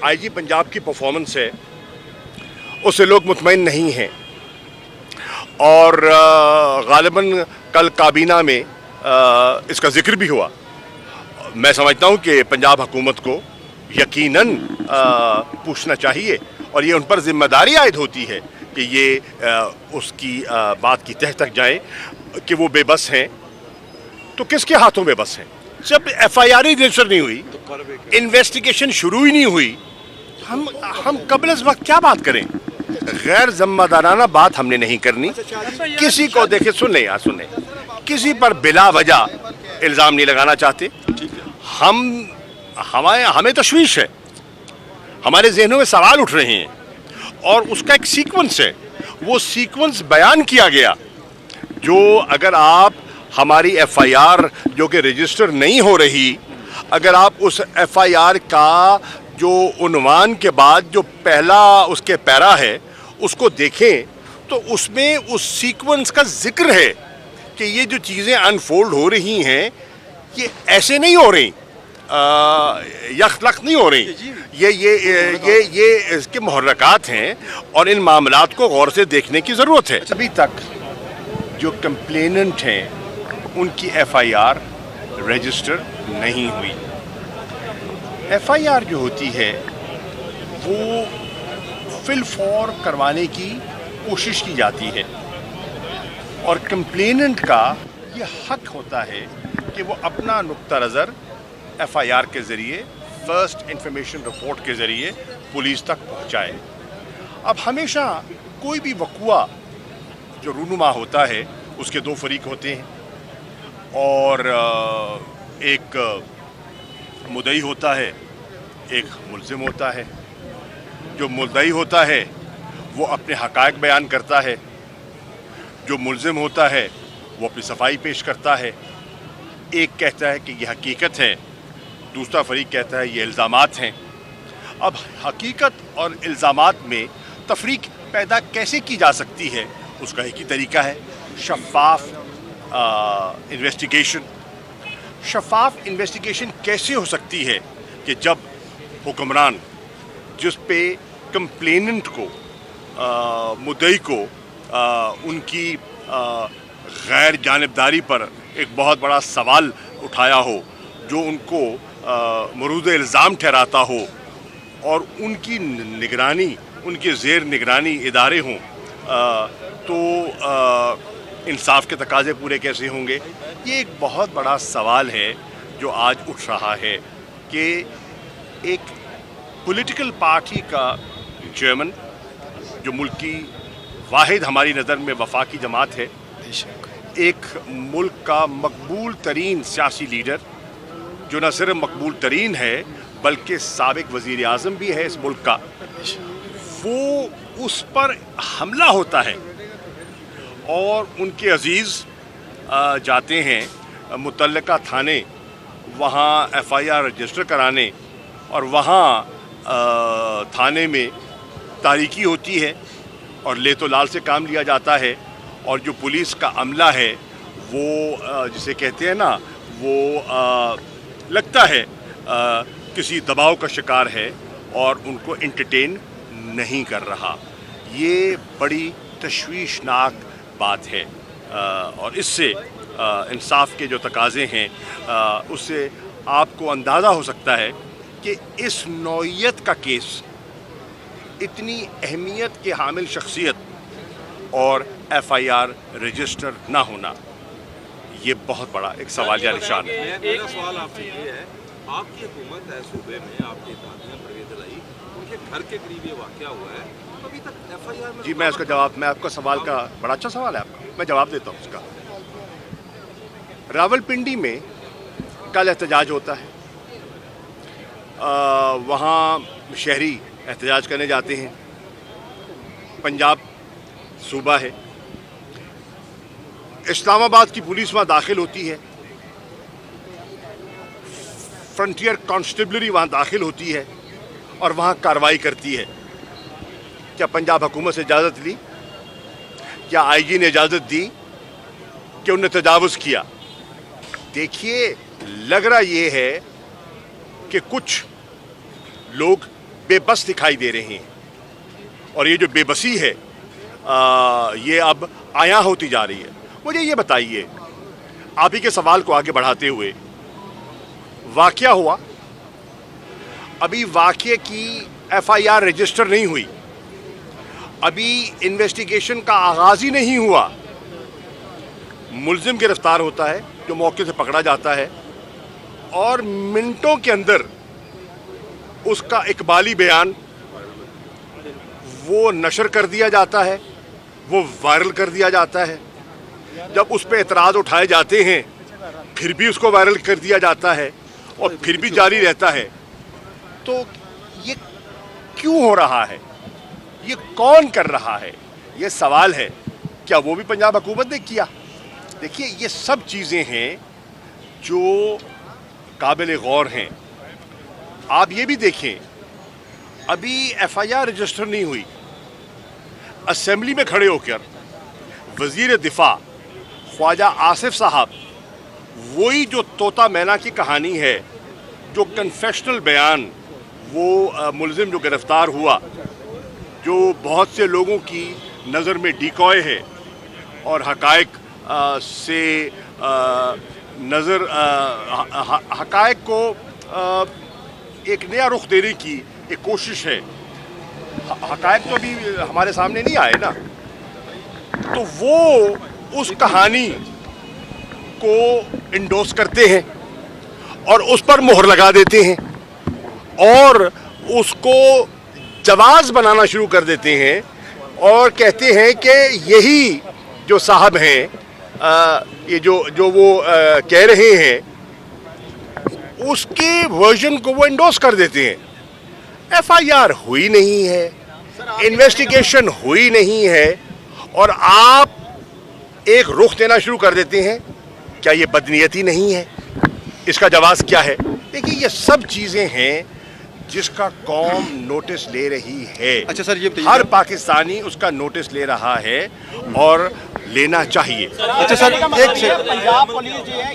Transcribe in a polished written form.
IG Punjab की performance है उससे लोग मुतमईन नहीं हैं और गालिबन कल काबीना में इसका जिक्र भी हुआ। मैं समझता हूं कि पंजाब हुकूमत को यकीनन पूछना चाहिए और ये उन पर जिम्मेदारी आयद होती है कि ये उसकी बात की तह तक जाए कि वो बेबस हैं तो किसके हाथों बेबस हैं। जब एफआईआर ही रजिस्टर नहीं हुई, इन्वेस्टिगेशन शुरू ही नहीं हुई, हम कबल इस वक्त क्या बात करें। गैर जिम्मेदाराना बात हमने नहीं करनी। किसी को देखे सुने किसी पर बिला वजह इल्ज़ाम नहीं लगाना चाहते। हमें तशवीश है, हमारे जहनों में सवाल उठ रहे हैं और उसका एक सीक्वेंस है। वो सीक्वेंस बयान किया गया जो अगर आप हमारी एफआईआर जो कि रजिस्टर नहीं हो रही, अगर आप उस एफआईआर का जो उन्वान के बाद जो पहला उसके पैरा है उसको देखें तो उसमें उस सीक्वेंस का जिक्र है कि ये जो चीज़ें अनफोल्ड हो रही हैं ये ऐसे नहीं हो रही, यखलख नहीं हो रही, ये इसके मुहर्रकात हैं और इन मामलात को गौर से देखने की ज़रूरत है। अभी तक जो कंप्लेनेंट हैं उनकी एफआईआर रजिस्टर नहीं हुई। एफआईआर जो होती है वो फिल फॉर करवाने की कोशिश की जाती है और कंप्लेनेंट का ये हक होता है कि वो अपना नुक्ता नज़र एफआईआर के ज़रिए, फर्स्ट इंफॉर्मेशन रिपोर्ट के ज़रिए पुलिस तक पहुंचाए। अब हमेशा कोई भी वक़ुआ जो रूनुमा होता है उसके दो फरीक होते हैं और एक मुद्दई होता है, एक मुल्ज़िम होता है। जो मुद्दई होता है वो अपने हक़ाइक़ बयान करता है, जो मुल्ज़िम होता है वो अपनी सफाई पेश करता है। एक कहता है कि ये हकीकत है, दूसरा फरीक कहता है ये इल्ज़ामात हैं। अब हकीकत और इल्ज़ामात में तफरीक पैदा कैसे की जा सकती है, उसका एक ही तरीका है, शफ़ाफ़ इन्वेस्टिगेशन। शफ़ाफ़ इन्वेस्टिगेशन कैसे हो सकती है कि जब हुक्मरान जिस पे कंप्लेनेंट को मुद्दई को उनकी गैर जानिबदारी पर एक बहुत बड़ा सवाल उठाया हो, जो उनको मरूद इल्ज़ाम ठहराता हो और उनकी निगरानी, उनके ज़ेर निगरानी इदारे हों, तो इंसाफ के तकाज़े पूरे कैसे होंगे। ये एक बहुत बड़ा सवाल है जो आज उठ रहा है कि एक पॉलिटिकल पार्टी का चेयरमैन, जो मुल्क की वाहिद हमारी नज़र में वफाकी जमात है, एक मुल्क का मकबूल तरीन सियासी लीडर जो न सिर्फ मकबूल तरीन है बल्कि साबिक वज़ीर आज़म भी है इस मुल्क का, वो उस पर हमला होता है और उनके अजीज़ जाते हैं मुतल्लिका थाने, वहाँ एफआईआर रजिस्टर कराने और वहाँ थाने में तारीकी होती है और ले तो लाल से काम लिया जाता है और जो पुलिस का अमला है वो जिसे कहते हैं ना, वो लगता है किसी दबाव का शिकार है और उनको एंटरटेन नहीं कर रहा। ये बड़ी तशवीशनाक बात है और इससे इंसाफ के जो तकाज़े हैं उससे आपको अंदाज़ा हो सकता है कि इस नौइयत का केस, इतनी अहमियत के हामिल शख्सियत और एफआईआर रजिस्टर ना होना, ये बहुत बड़ा एक सवाल या निशान है। मेरा सवाल आपसे ये है, आपकी हुकूमत है सूबे में, आपकी दादियाँ परवेज़ लाई, उनके घर के करीब ये वाक़या हुआ है, अभी तक एफआईआर में। जी मैं इसका जवाब, मैं आपका सवाल का बड़ा अच्छा सवाल है आपका, मैं जवाब देता हूँ उसका। रावलपिंडी में कल एहतजाज होता है, वहाँ शहरी एहतजाज करने जाते हैं। पंजाब सूबा है, इस्लामाबाद की पुलिस वहाँ दाखिल होती है, फ्रंटियर कांस्टेबलरी वहाँ दाखिल होती है और वहाँ कार्रवाई करती है। क्या पंजाब हुकूमत से इजाज़त ली? क्या आईजी ने इजाज़त दी कि उन्हें तजावुज़ किया? देखिए, लग रहा ये है कि कुछ लोग बेबस दिखाई दे रहे हैं, और ये जो बेबसी है ये अब आया होती जा रही है। मुझे ये बताइए, आप ही के सवाल को आगे बढ़ाते हुए, वाकया हुआ, अभी वाकये की FIR रजिस्टर नहीं हुई, अभी इन्वेस्टिगेशन का आगाज ही नहीं हुआ, मुलजिम गिरफ्तार होता है जो मौके से पकड़ा जाता है, और मिनटों के अंदर उसका इकबाली बयान वो नशर कर दिया जाता है, वो वायरल कर दिया जाता है। जब उस पर एतराज़ उठाए जाते हैं फिर भी उसको वायरल कर दिया जाता है और फिर भी जारी रहता है। तो ये क्यों हो रहा है, ये कौन कर रहा है, ये सवाल है। क्या वो भी पंजाब हुकूमत ने किया? देखिए, ये सब चीज़ें हैं जो काबिल गौर हैं। आप ये भी देखें, अभी FIR रजिस्टर नहीं हुई, असेंबली में खड़े होकर वज़ीर दिफा ख्वाजा आसिफ साहब वही जो तोता मैना की कहानी है, जो कन्फेशनल बयान वो मुलजिम जो गिरफ्तार हुआ, जो बहुत से लोगों की नज़र में डिकॉय है और हकायक से हकायक को एक नया रुख देने की एक कोशिश है। हकायक तो अभी हमारे सामने नहीं आए ना, तो वो उस कहानी को इंडोर्स करते हैं और उस पर मोहर लगा देते हैं और उसको जवाज बनाना शुरू कर देते हैं और कहते हैं कि यही जो साहब हैं, ये जो वो कह रहे हैं, उसके वर्जन को वो इंडोर्स कर देते हैं। FIR हुई नहीं है, इन्वेस्टिगेशन हुई नहीं है, और आप एक रुख देना शुरू कर देते हैं। क्या ये बदनीयती नहीं है? इसका जवाब क्या है? देखिए, ये सब चीज़ें हैं जिसका कौम नोटिस ले रही है। अच्छा सर, ये हर पाकिस्तानी उसका नोटिस ले रहा है और लेना चाहिए। अच्छा सर, एक पंजाब पुलिस जो है